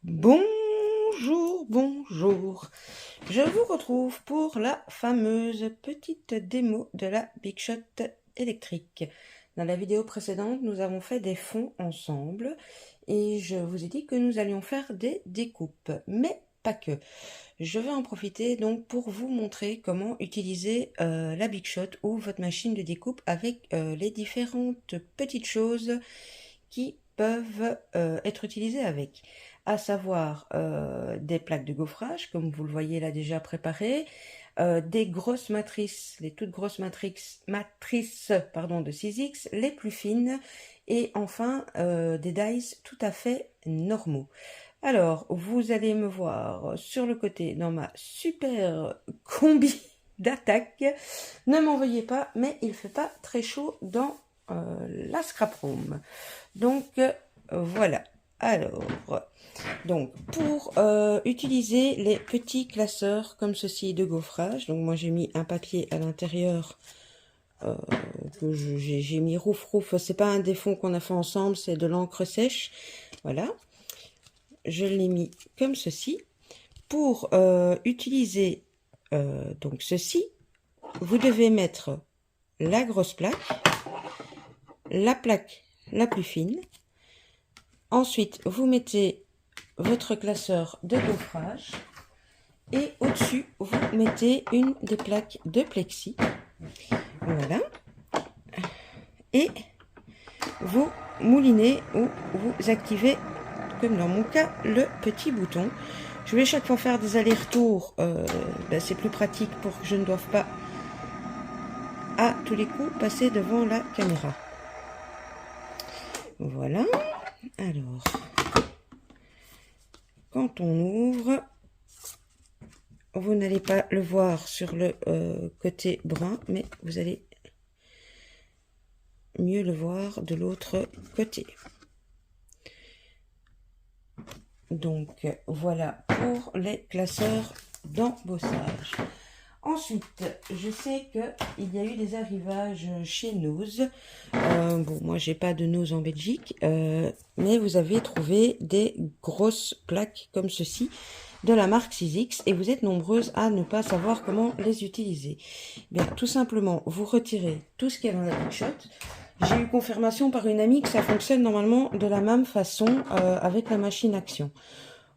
Bonjour, bonjour. Je vous retrouve pour la fameuse petite démo de la Big Shot électrique. Dans la vidéo précédente, nous avons fait des fonds ensemble et je vous ai dit que nous allions faire des découpes, mais pas que. Je vais en profiter donc pour vous montrer comment utiliser la Big Shot ou votre machine de découpe avec les différentes petites choses qui peuvent être utilisées avec, à savoir des plaques de gaufrage, comme vous le voyez là déjà préparées, des grosses matrices, les toutes grosses matrices pardon, de 6X, les plus fines, et enfin des dies tout à fait normaux. Alors, vous allez me voir sur le côté dans ma super combi d'attaque. Ne m'en veuillez pas, mais il fait pas très chaud dans la scrap room. Donc, voilà. Alors, donc pour utiliser les petits classeurs comme ceci de gaufrage, donc moi j'ai mis un papier à l'intérieur que j'ai mis rouf, c'est pas un des fonds qu'on a fait ensemble, c'est de l'encre sèche, voilà. Je l'ai mis comme ceci. Pour utiliser donc ceci, vous devez mettre la grosse plaque, la plaque la plus fine. Ensuite, vous mettez votre classeur de gaufrage et au-dessus, vous mettez une des plaques de plexi. Voilà. Et vous moulinez ou vous activez, comme dans mon cas, le petit bouton. Je vais chaque fois faire des allers-retours. C'est plus pratique pour que je ne doive pas à tous les coups passer devant la caméra. Voilà. Alors, quand on ouvre, vous n'allez pas le voir sur le côté brun, mais vous allez mieux le voir de l'autre côté. Donc voilà pour les classeurs d'embossage. Ensuite, je sais qu'il y a eu des arrivages chez Nose. Bon, moi j'ai pas de Nose en Belgique, mais vous avez trouvé des grosses plaques comme ceci de la marque 6X et vous êtes nombreuses à ne pas savoir comment les utiliser. Bien, tout simplement, vous retirez tout ce qu'il y a dans la Big Shot. J'ai eu confirmation par une amie que ça fonctionne normalement de la même façon avec la machine Action.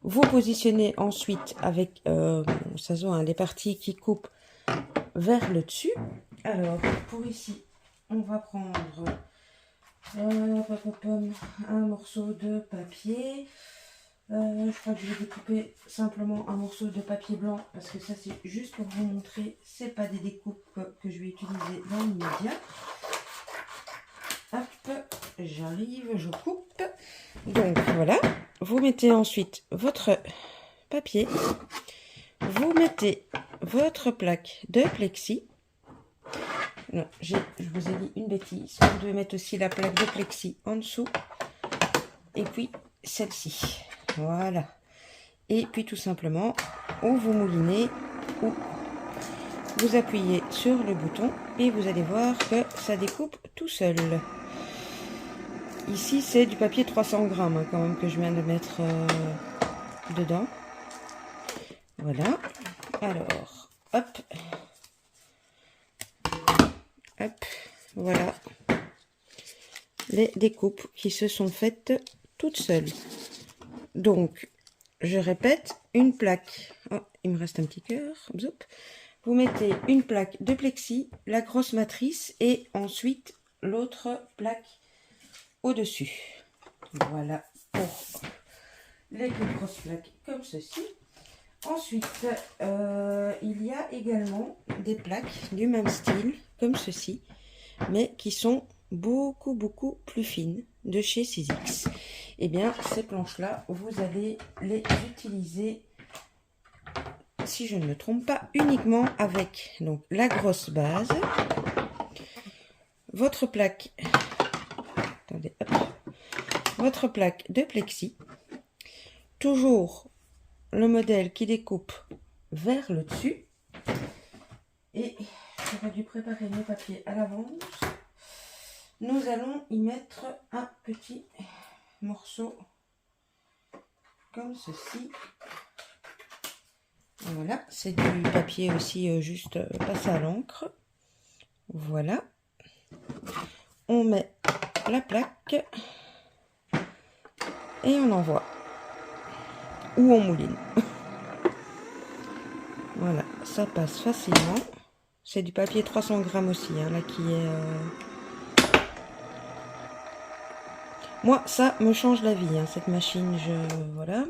Vous positionnez ensuite avec, ça se voit, hein, les parties qui coupent vers le dessus. Alors, pour ici, on va prendre un morceau de papier. Je crois que je vais découper simplement un morceau de papier blanc parce que ça c'est juste pour vous montrer, c'est pas des découpes que je vais utiliser dans l'immédiat. Hop, j'arrive, je coupe. Donc voilà, vous mettez ensuite votre papier, vous mettez votre plaque de plexi. Non, je vous ai dit une bêtise, vous devez mettre aussi la plaque de plexi en dessous et puis celle-ci. Voilà. Et puis tout simplement, ou vous moulinez, ou vous appuyez sur le bouton et vous allez voir que ça découpe tout seul. Ici, c'est du papier 300 grammes hein, quand même que je viens de mettre dedans. Voilà. Alors, hop. Hop. Voilà. Les découpes qui se sont faites toutes seules. Donc, je répète, une plaque. Oh, il me reste un petit cœur. Vous mettez une plaque de plexi, la grosse matrice et ensuite l'autre plaque au-dessus. Voilà pour les deux grosses plaques comme ceci. Ensuite, il y a également des plaques du même style comme ceci, mais qui sont beaucoup plus fines de chez 6X. Et bien, ces planches-là, vous allez les utiliser, si je ne me trompe pas, uniquement avec donc la grosse base, votre plaque, attendez, hop, votre plaque de plexi, toujours le modèle qui découpe vers le dessus, et j'aurais dû préparer mes papiers à l'avance. Nous allons y mettre un petit morceau comme ceci. Voilà, c'est du papier aussi juste passé à l'encre. Voilà. On met la plaque et on envoie. Ou on mouline. Voilà, ça passe facilement. C'est du papier 300 grammes aussi, hein, là qui est... Moi, ça me change la vie, hein, cette machine, voilà.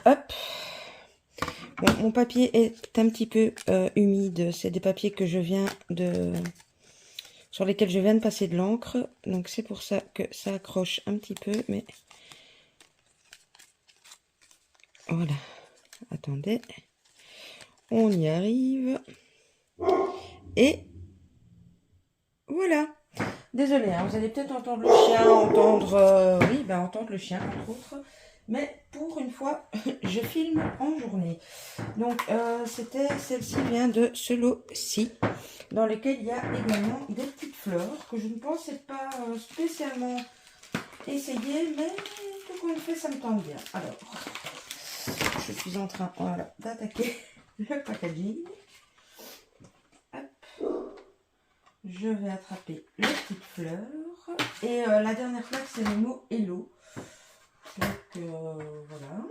Hop. Bon, mon papier est un petit peu humide. C'est des papiers que je viens de... sur lesquels je viens de passer de l'encre. Donc, c'est pour ça que ça accroche un petit peu, mais... Voilà. Attendez. On y arrive. Et... voilà. Désolée, hein, vous allez peut-être entendre le chien, entendre le chien entre autres. Mais pour une fois, je filme en journée. Donc, celle-ci vient de ce lot-ci, dans lequel il y a également des petites fleurs que je ne pensais pas spécialement essayer, mais tout qu'on fait, ça me tente bien. Alors, je suis en train, voilà, d'attaquer le packaging. Je vais attraper les petites fleurs. Et la dernière plaque, c'est le mot Hello. Donc, voilà.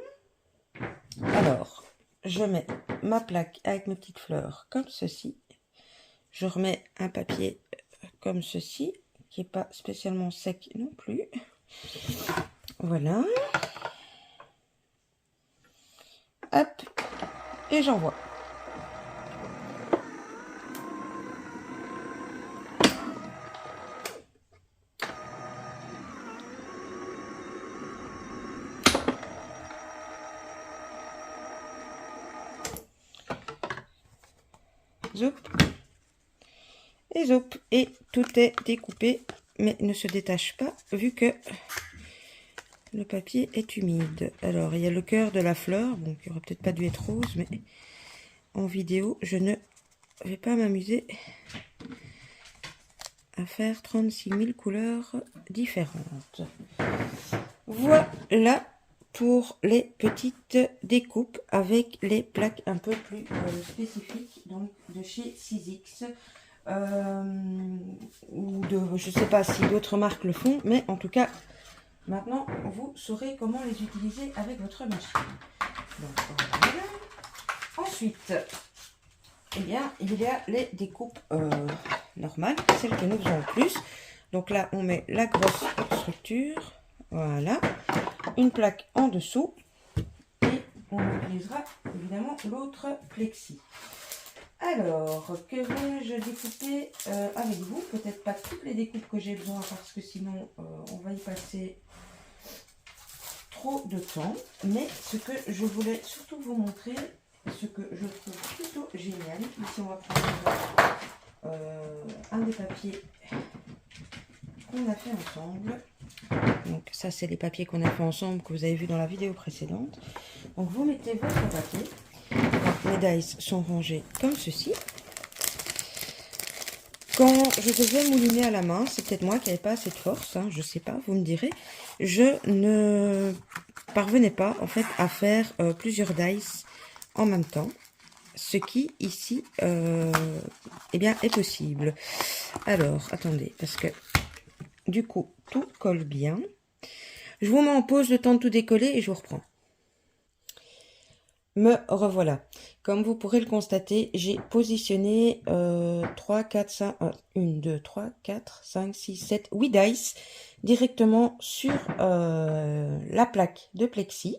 Alors, je mets ma plaque avec mes petites fleurs comme ceci. Je remets un papier comme ceci, qui n'est pas spécialement sec non plus. Voilà. Hop. Et j'envoie. Zoup. Et zoup. Et tout est découpé, mais ne se détache pas, vu que le papier est humide. Alors, il y a le cœur de la fleur. Bon, qui aurait peut-être pas dû être rose, mais en vidéo, je ne vais pas m'amuser à faire 36 000 couleurs différentes. Voilà pour les petites découpes avec les plaques un peu plus spécifiques, donc de chez Sizzix. Ou de, je sais pas si d'autres marques le font, mais en tout cas, maintenant, vous saurez comment les utiliser avec votre machine. Donc, voilà. Ensuite, eh bien, il y a les découpes normales, celles que nous faisons le plus. Donc là, on met la grosse structure, voilà, une plaque en dessous, et on utilisera évidemment l'autre plexi. Alors, que vais-je découper avec vous? Peut-être pas toutes les découpes que j'ai besoin, parce que sinon, on va y passer trop de temps. Mais ce que je voulais surtout vous montrer, ce que je trouve plutôt génial. Ici, on va prendre un des papiers qu'on a fait ensemble. Donc ça, c'est les papiers qu'on a fait ensemble, que vous avez vu dans la vidéo précédente. Donc vous mettez votre papier. Donc, mes dice sont rangés comme ceci. Quand je devais mouliner à la main, c'est peut-être moi qui n'avais pas assez de force, hein, je sais pas, vous me direz. Je ne parvenais pas en fait à faire plusieurs dice en même temps, ce qui ici eh bien, est possible. Alors, attendez, parce que du coup, tout colle bien. Je vous mets en pause le temps de tout décoller et je vous reprends. Me revoilà. Comme vous pourrez le constater, j'ai positionné 3, 4, 5, 1, 2, 3, 4, 5, 6, 7, 8 dice directement sur la plaque de plexi.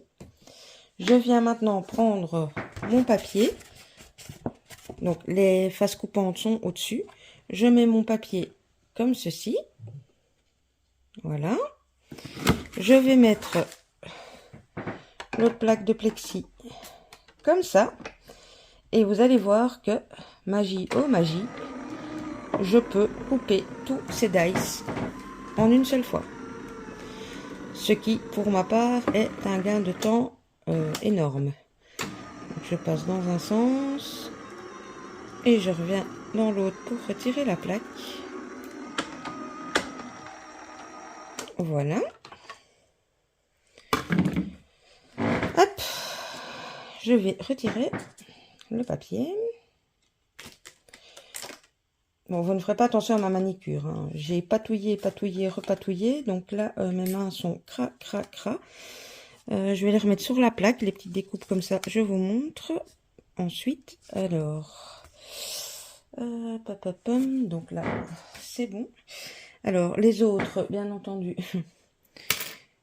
Je viens maintenant prendre mon papier. Donc les faces coupantes sont au-dessus. Je mets mon papier comme ceci. Voilà. Je vais mettre l'autre plaque de plexi comme ça. Et vous allez voir que, magie oh magie, je peux couper tous ces dice en une seule fois. Ce qui, pour ma part, est un gain de temps énorme. Donc, je passe dans un sens et je reviens dans l'autre pour retirer la plaque. Voilà. Hop, je vais retirer le papier. Bon, vous ne ferez pas attention à ma manicure, hein. J'ai patouillé, patouillé, repatouillé. Donc là, mes mains sont cra, cra, cra. Je vais les remettre sur la plaque, les petites découpes comme ça, je vous montre. Ensuite, alors, donc là, c'est bon. Alors, les autres, bien entendu,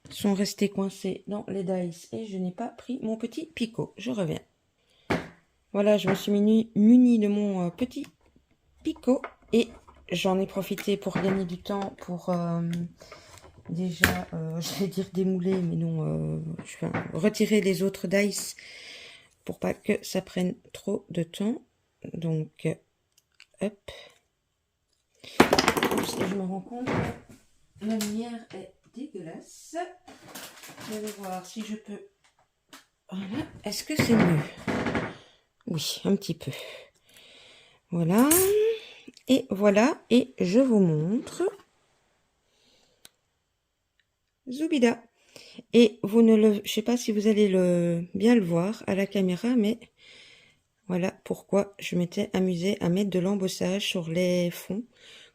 sont restés coincés dans les dice et je n'ai pas pris mon petit picot. Je reviens. Voilà, je me suis muni de mon petit picot et j'en ai profité pour gagner du temps pour déjà, je vais dire démouler, mais non, je vais retirer les autres dice pour pas que ça prenne trop de temps. Donc, hop. Oups, et je me rends compte que la lumière est dégueulasse. Je vais voir si je peux... Voilà. Est-ce que c'est mieux? Oui, un petit peu. Voilà. Et voilà. Et je vous montre. Zoubida. Et vous ne le... Je sais pas si vous allez bien le voir à la caméra, mais voilà pourquoi je m'étais amusée à mettre de l'embossage sur les fonds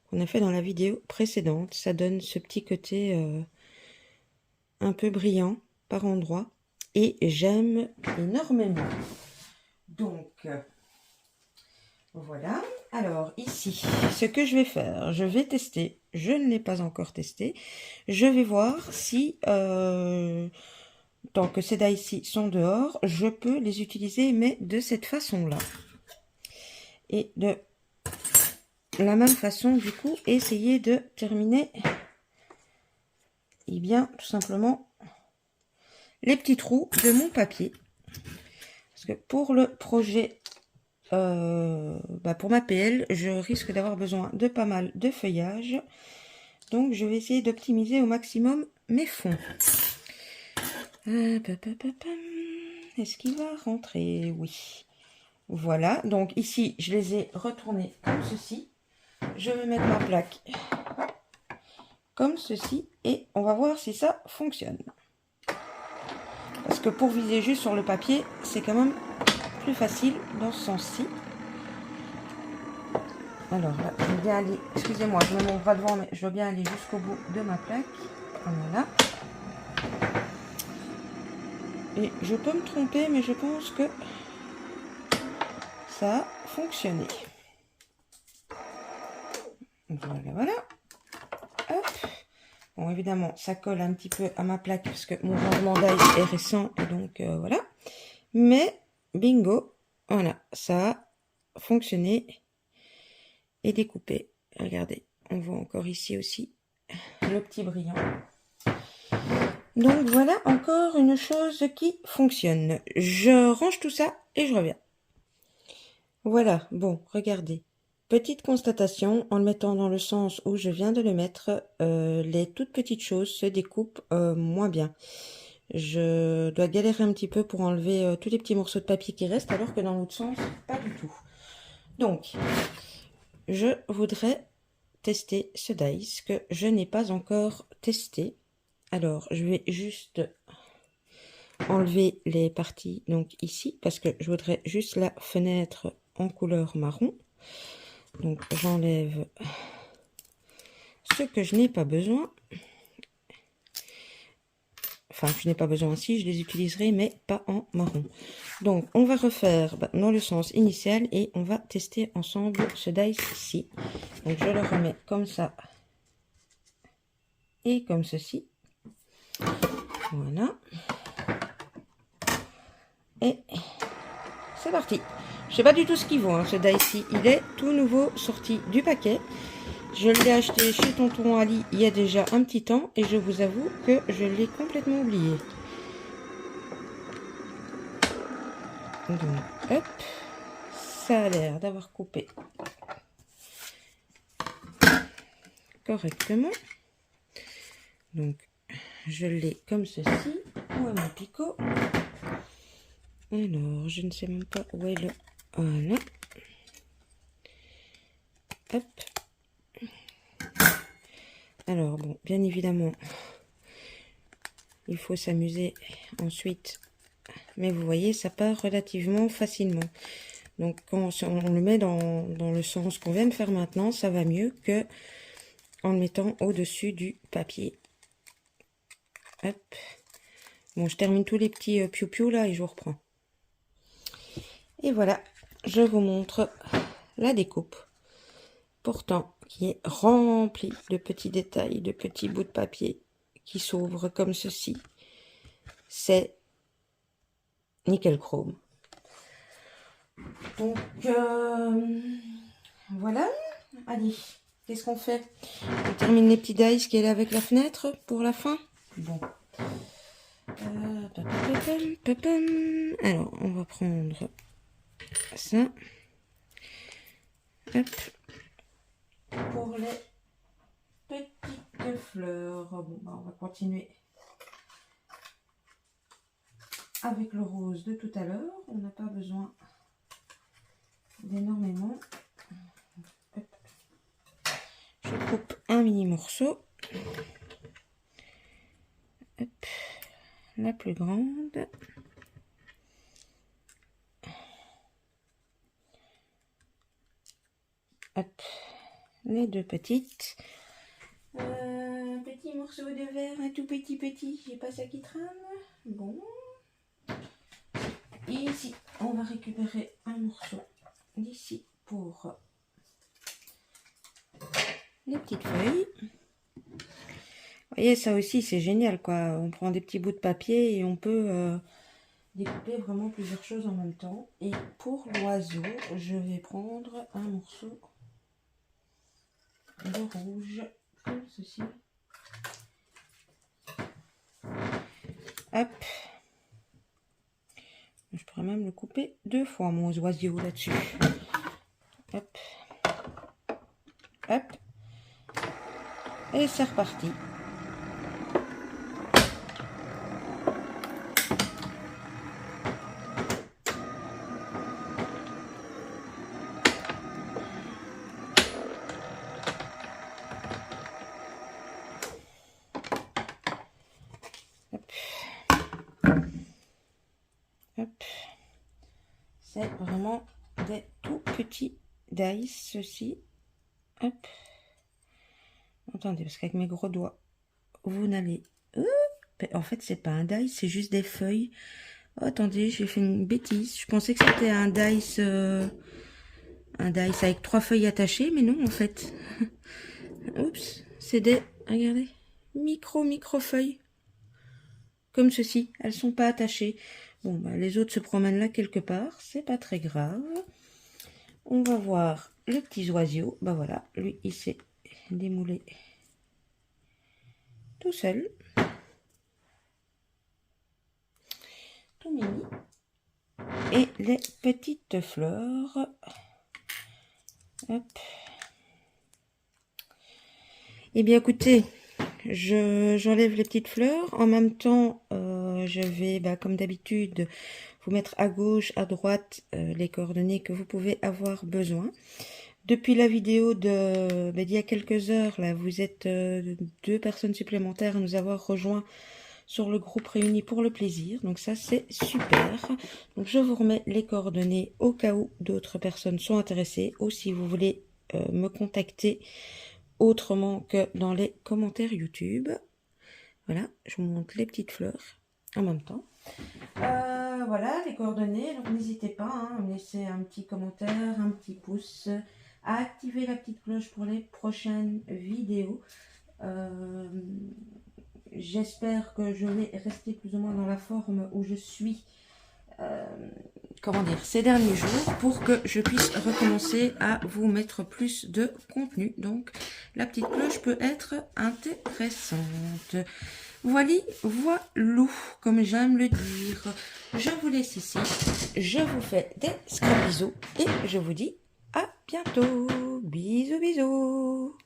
qu'on a fait dans la vidéo précédente. Ça donne ce petit côté un peu brillant par endroits. Et j'aime énormément. Donc, voilà. Alors, ici, ce que je vais faire, je vais tester. Je ne l'ai pas encore testé. Je vais voir si, tant que ces dice-ci sont dehors, je peux les utiliser, mais de cette façon-là. Et de la même façon, du coup, essayer de terminer, eh bien, tout simplement, les petits trous de mon papier. Parce que pour le projet, pour ma PL, je risque d'avoir besoin de pas mal de feuillage. Donc, je vais essayer d'optimiser au maximum mes fonds. Est-ce qu'il va rentrer? Oui. Voilà. Donc, ici, je les ai retournés comme ceci. Je vais mettre ma plaque comme ceci. Et on va voir si ça fonctionne. Parce que pour viser juste sur le papier, c'est quand même plus facile dans ce sens-ci. Alors là, je veux bien aller, excusez-moi, je mets mon bras devant, mais je veux bien aller jusqu'au bout de ma plaque. Voilà. Et je peux me tromper, mais je pense que ça a fonctionné. Voilà, voilà. Hop. Bon, évidemment, ça colle un petit peu à ma plaque parce que mon rangement d'ail est récent. Et donc, voilà. Mais, bingo, voilà, ça a fonctionné et découpé. Regardez, on voit encore ici aussi le petit brillant. Donc, voilà encore une chose qui fonctionne. Je range tout ça et je reviens. Voilà, bon, regardez. Petite constatation, en le mettant dans le sens où je viens de le mettre, les toutes petites choses se découpent moins bien. Je dois galérer un petit peu pour enlever tous les petits morceaux de papier qui restent, alors que dans l'autre sens, pas du tout. Donc, je voudrais tester ce dice que je n'ai pas encore testé. Alors, je vais juste enlever les parties, donc ici, parce que je voudrais juste la fenêtre en couleur marron. Donc j'enlève ce que je n'ai pas besoin. Enfin, je n'ai pas besoin si, je les utiliserai, mais pas en marron. Donc on va refaire dans le sens initial et on va tester ensemble ce dice-ci. Donc je le remets comme ça et comme ceci. Voilà. Et c'est parti. Je sais pas du tout ce qu'il vaut, hein, ce dice-ci. Il est tout nouveau sorti du paquet. Je l'ai acheté chez Tonton Ali il y a déjà un petit temps et je vous avoue que je l'ai complètement oublié. Donc, hop, ça a l'air d'avoir coupé correctement. Donc, je l'ai comme ceci. Où est mon picot? Alors, je ne sais même pas où est le... Voilà. Hop. Alors, bon, bien évidemment, il faut s'amuser ensuite mais vous voyez, ça part relativement facilement. Donc, quand on le met dans le sens qu'on vient de faire maintenant, ça va mieux que en le mettant au-dessus du papier. Hop. Bon, je termine tous les petits piou-piou là et je vous reprends. Et voilà, je vous montre la découpe. Pourtant, qui est remplie de petits détails, de petits bouts de papier qui s'ouvrent comme ceci. C'est nickel chrome. Donc, voilà. Allez, qu'est-ce qu'on fait? On termine les petits dice qui est là avec la fenêtre pour la fin. Bon. Alors, on va prendre ça. Hop. Pour les petites fleurs. Bon, bah, on va continuer avec le rose de tout à l'heure. On n'a pas besoin d'énormément. Je coupe un mini morceau. Hop. La plus grande. Hop. Les deux petites. Petit morceau de verre, un tout petit. J'ai pas ça qui trame. Bon. Et ici, on va récupérer un morceau d'ici pour les petites feuilles. Vous voyez, ça aussi, c'est génial, quoi. On prend des petits bouts de papier et on peut découper vraiment plusieurs choses en même temps. Et pour l'oiseau, je vais prendre un morceau de rouge, comme ceci. Hop. Je pourrais même le couper 2 fois, mon oiseau, là-dessus. Hop. Hop. Et c'est reparti. C'est vraiment des tout petits dice, ceci. Hop. Attendez, parce qu'avec mes gros doigts, vous n'allez... En fait, c'est pas un dice, c'est juste des feuilles. Oh, attendez, j'ai fait une bêtise. Je pensais que c'était un dice avec 3 feuilles attachées, mais non, en fait. Oups, c'est des... Regardez, micro feuilles. Comme ceci, elles sont pas attachées. Bon, bah, les autres se promènent là quelque part, c'est pas très grave. On va voir le petit oiseau. Bah voilà, lui, il s'est démoulé tout seul. Tout mini. Et les petites fleurs. Hop. Eh bien, écoutez, j'enlève les petites fleurs. En même temps, je vais, comme d'habitude, vous mettre à gauche, à droite, les coordonnées que vous pouvez avoir besoin. Depuis la vidéo d'il y a quelques heures, là, vous êtes 2 personnes supplémentaires à nous avoir rejoints sur le groupe Réunis pour le plaisir. Donc ça, c'est super. Donc je vous remets les coordonnées au cas où d'autres personnes sont intéressées. Ou si vous voulez me contacter autrement que dans les commentaires YouTube. Voilà, je vous montre les petites fleurs en même temps. Voilà, les coordonnées. Donc n'hésitez pas à me laisser un petit commentaire, un petit pouce, à activer la petite cloche pour les prochaines vidéos. J'espère que je vais rester plus ou moins dans la forme où je suis ces derniers jours pour que je puisse recommencer à vous mettre plus de contenu. Donc la petite cloche peut être intéressante. Voilà, comme j'aime le dire. Je vous laisse ici. Je vous fais des gros bisous et je vous dis à bientôt. Bisous.